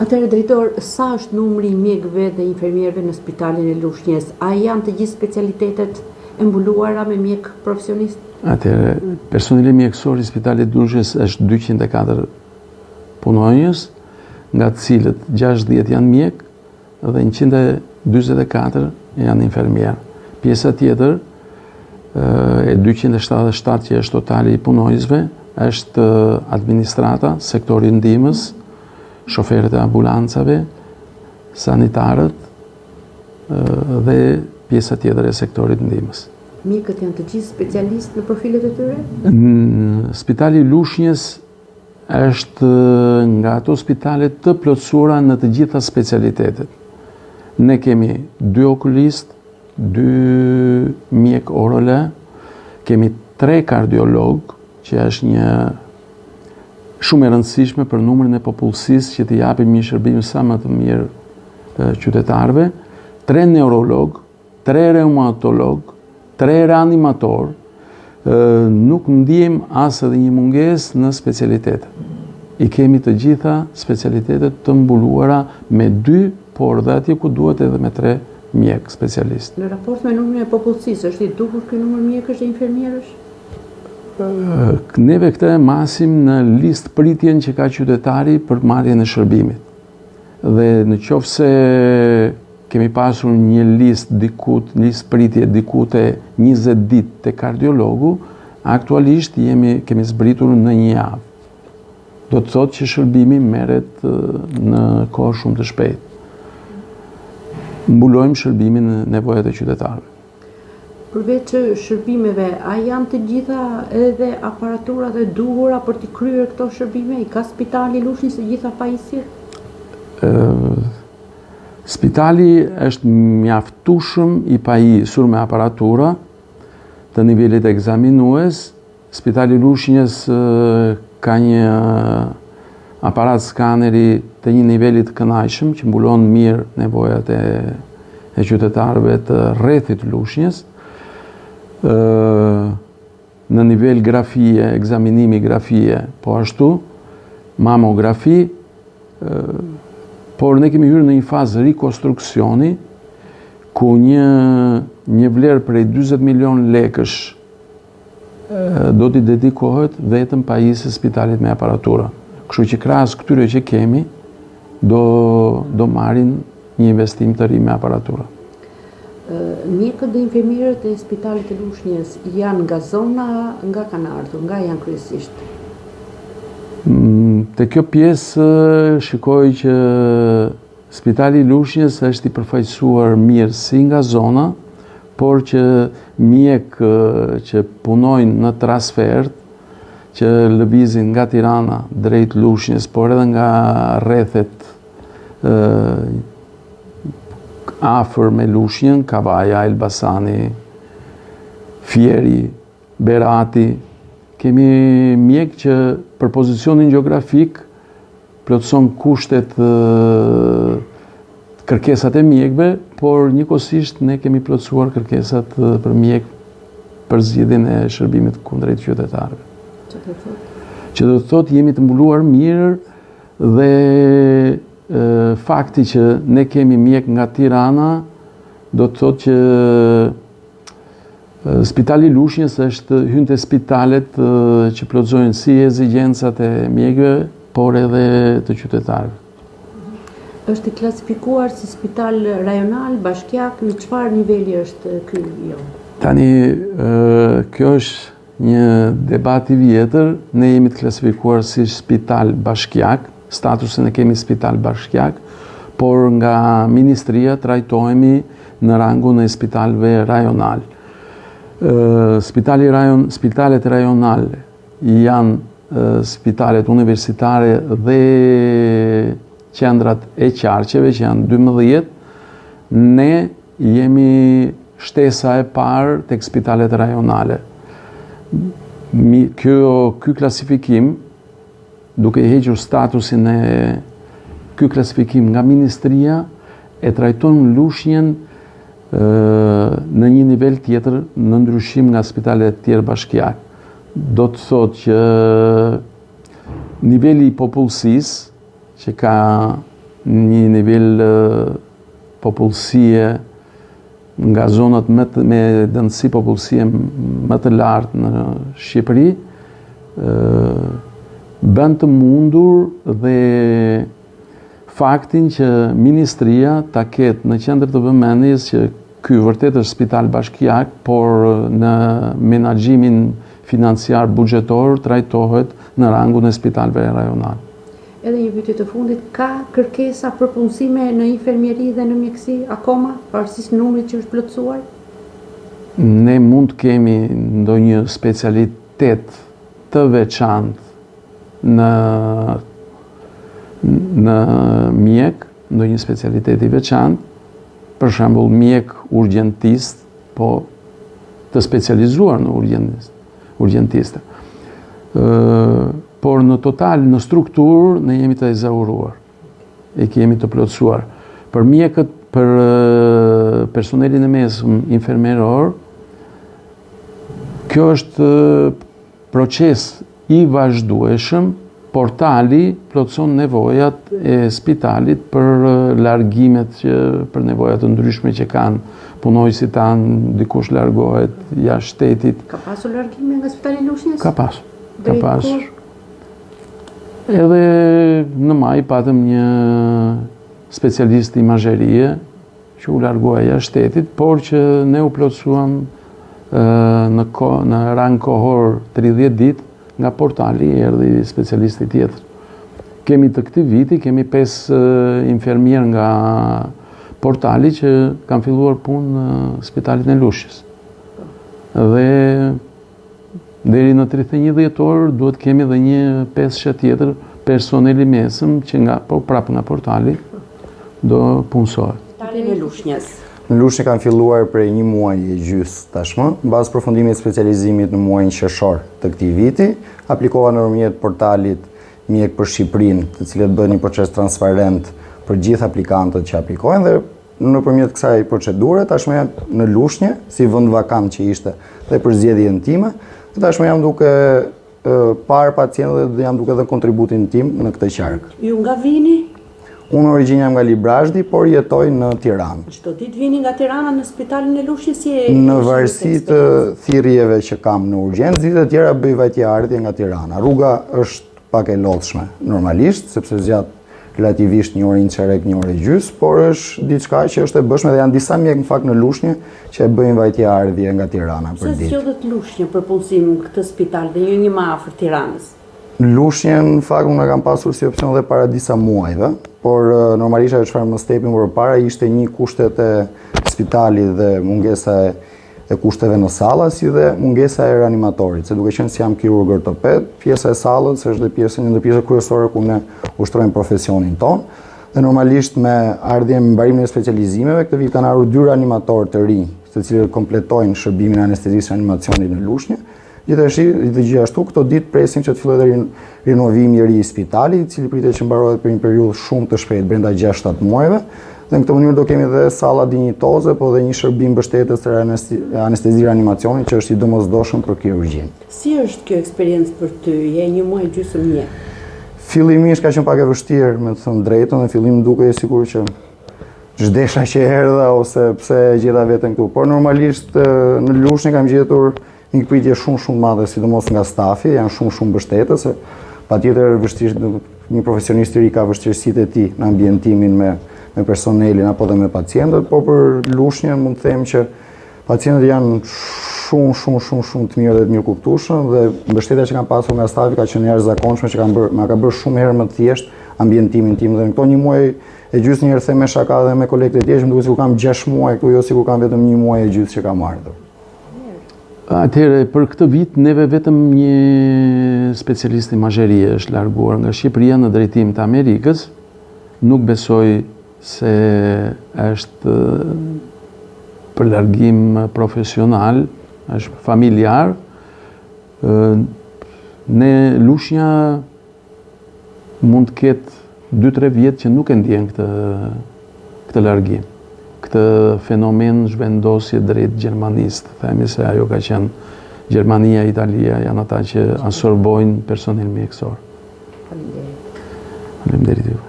Atëherë, drejtor, sa është numri I mjekëve dhe infermierëve në spitalin e Lushnjës? A janë të gjithë specialitetet e mbuluara me mjek profesionist? Atëherë, personeli mjekësor I spitalit Lushnjës është 204 punonjës, nga të cilët 60 janë mjek dhe 144 janë infermier. Pjesa tjetër e 277 që është totali I punonjësve është administrata, sektori ndihmës, shoferët e ambulancave, sanitarët dhe pjesa tjetër e sektorit ndihmës. Mjekët janë të gjithë specialistë në profilet e tyre? Spitali Lushnjës është nga ato spitalet të plotësuara në të gjitha specialitetet. Ne kemi 2 okulistë, 2 mjek orole, kemi 3 kardiolog, që është një shumë e rëndësishme për numrin e popullsisë që të japim një shërbim sa më të mirë qytetarëve, 3 neurolog, 3 reumatolog, 3 reanimator, nuk ndiejmë as edhe një mungesë në specialitetet. I kemi të gjitha specialitetet të mbuluara me 2, por dhe atje ku duhet edhe me 3 mjek specialist. Në raport me numrin e popullsisë, është I duhur ky numër mjekësh dhe infermierësh? Neve këtë masim në listë pritjen që ka qytetari për marrjen e shërbimit. Dhe në qoftë se kemi pasur një listë pritje dikut e 20 ditë te kardiologu, aktualisht kemi zbritur në një javë. Do të thotë që shërbimi merret në kohë shumë të shpejtë. Mbulojmë shërbimin në nevojat e qytetarëve. Përveç shërbimeve, a janë të gjitha edhe aparaturat e duhura për të kryer këto shërbime? I ka spitali Lushnjës të gjitha pajisjet? Spitali është mjaftueshëm I pajisur me aparatura të nivelit ekzaminues. Spitali Lushnjës ka një aparat skaneri të një niveli të kënaqshëm që mbulon mirë nevojat e qytetarëve të rrethit Lushnjës. Në nivel grafie, ekzaminimi grafie, po ashtu, mamografi, por ne kemi hyrë në një fazë rikonstruksioni ku një vlerë prej 40 milion lekësh do t'i dedikohet vetëm pajisjes spitalit me aparatura. Kështu që krahas këtyre që kemi, do marrin një investim të ri me aparatura. Mjekët dhe infermierët e spitalit të Lushnjës janë nga zona, nga kanë ardhur, nga janë kryesisht? Te kjo pjesë shikoj që spitali Lushnjës është I përfaqësuar mirë si nga zona, por që mjek që punojnë në transfert, që lëvizin nga Tirana drejt Lushnjës, por edhe nga rrethet afër me Lushnjën, Kavaja, Elbasani, Fieri, Berati. Kemi mjek që për pozicionin gjeografik plotëson kushtet kërkesat e mjekëve, por njëkohësisht ne kemi plotësuar kërkesat për mjek për zgjidhjen e shërbimit kundrejt qytetarëve. Që do të thotë jemi të mbuluar mirë dhe fakti që ne kemi mjek nga Tirana do të thotë që Spitali Lushnjës hyn te spitalet që plotësojnë si ekzigjencat e mjekëve, por edhe të qytetarëve. Është klasifikuar si spital rajonal, bashkiak, në çfarë niveli është ky jo? Tani kjo është një debat I vjetër. Ne jemi të klasifikuar si spital bashkiak, statusin e kemi spital bashkiak, por nga ministria trajtohemi në rangun e spitalve rajonal. Spitalet rajonale janë spitalet universitare dhe qendrat e qarqeve, që janë 12. Ne jemi shtesa e parë tek spitalet rajonale. Ky klasifikim, duke hequr statusin e ky klasifikim nga ministria, e trajton Lushnjën në një nivel tjetër në ndryshim nga spitalet tjerë bashkiak. Do të thotë që niveli I popullsisë që ka një nivel popullsie nga zonat me dëndësi popullsie më të lartë në Shqipëri, bën të mundur dhe faktin që ministria ta ketë në qendër të vëmendjes që ky vërtet është spital bashkiak, por në menaxhimin financiar buxhetor trajtohet në rangun e spitaleve rajonal. Edhe një pyetje të fundit, ka kërkesa për punësime në infermieri dhe në mjekësi akoma, pavarësisht numrit që është plotësuar? Ne mund të kemi ndonjë specialitet të veçantë në mjek, ndonjë specialitet i veçantë, për shembull mjek urgjentist, po të specializuar në urgjentiste. Por në total, në strukturë, ne jemi të ezauruar, e kemi të plotësuar. Për mjekët, për personelin e mesëm infermeror, kjo është proces i vazhdueshëm. Portali plotëson nevojat e spitalit për largimet për nevojat të ndryshme që kanë punojësit tanë, dikush largohet jashtë shtetit. Ka pasur largime nga Spitali Lushnjës? Ka pasur. Ka pasur. Edhe në maj patëm një specialist imazherie që u largohej jashtë shtetit, por që ne u plotësuam në rang kohor 30 ditë nga portali erdhi specialisti tjetër. Kemi të këtij viti, kemi 5 infermier nga portali që kanë filluar punë në Spitalit e Lushnjës. Dhe deri në 31 dhjetor duhet kemi edhe një 5 tjetër personeli mesëm që prapë nga portali do punësohet. Spitalin e Lushnjës. Në Lushnjë kanë filluar prej 1 muaj e gjys tashmë, mbas përfundimit të specializimit në muajin qershor të këtij viti, aplikova nëpërmjet portalit Mjek për Shqipërinë, të cilët bën një proces transparent për gjithë aplikantët që aplikojnë dhe nëpërmjet kësaj procedure tashmë në Lushnjë, si vend vakant që ishte dhe për zgjedhjen time, tashmë jam duke parë pacientët dhe jam duke dhënë kontributin tim në këtë qark. Ju nga vini? Unë origjinë jam nga Librazhdi, por jetoj në Tiranë. Çdo ditë vini nga Tirana në Spitalin e Lushnjës si në varësi të thirrjeve që kam në urgjencë, ditët e tjera bëj vajtjeardhje nga Tirana. Rruga është pak e lodhshme normalisht, sepse zgjat relativisht 1 orë 1 orë e gjys, por është diçka që është e bëshme dhe janë disa mjek në fakt në Lushnjë që e bëjnë vajtjeardhje nga Tirana për ditë. Pse zgjodhet Lushnjë për punësim këtë spital dhe jo një më afër Tiranës? Lushnjën, në fakt, unë kam pasur si opcion dhe para disa muajve, por normalisht ajo çfarë më stepin përpara ishte një kushtet e spitalit dhe mungesa e kushteve në salla, si dhe mungesa e reanimatorit, se duke qenë si jam kirurg ortoped, pjesa e sallës është një ndër pjesët kryesore ku ne ushtrojmë profesionin ton, dhe normalisht me ardhjen me mbarimin e specializimeve, këtë vit kanë ardhur 2 reanimatorë të rinj, të cilët kompletojnë shërbimin e anestezisë reanimacionit në Lushnjë. Gjithashtu, këto ditë presim që të fillojë dhe rinovimi i ri i spitalit, i cili pritet që mbarohet për një periudhë shumë të shpejtë, brenda 6-7 muajve. Dhe në këtë mënyrë do kemi dhe salla dinjitoze, po dhe një shërbim mbështetës të anestezi reanimacionit që është i domosdoshëm për kirurgjinë. Si është kjo eksperiencë për ty? Je 1 muaj gjysmë mjek. Fillimisht ka qenë pak e vështirë, me të thënë drejtën, në fillim dukej sikur që zhdesha që erdha ose pse gjeta veten këtu. Por normalisht në Lushnjë kam gjetur një pritje shumë madhe, sidomos nga stafi, janë shumë mbështetës, se patjetër një profesionist i ri ka vështirësitë e tij në ambientimin me personelin apo dhe me pacientët, por për Lushnjën mund të them që pacientët janë shumë të mirë dhe të mirë kuptueshëm dhe mbështetja që kam pasur nga stafi ka qenë jashtëzakonshme që ma ka bërë shumë herë më të thjesht ambientimin tim dhe në këto 1 muaj e gjys një herë them me shaka dhe me kolegët e tjerë, më duket sikur kam 6 muaj këtu, jo sikur kam vetëm 1 muaj e gjys që kam ardhur. Atëherë, për këtë vit, neve vetëm një specialist imazherie është larguar nga Shqipëria në drejtim të Amerikës. Nuk besoj se është për largim profesional, është familjar. Ne Lushnja mund të ketë 2-3 vjetë që nuk e ndjen këtë largim. Këtë fenomen zhvendosje drejt Gjermanisë, themi se ajo ka qenë Gjermania, Italia, janë ata që absorbojnë personel mjekësor. Faleminderit. Faleminderit ju.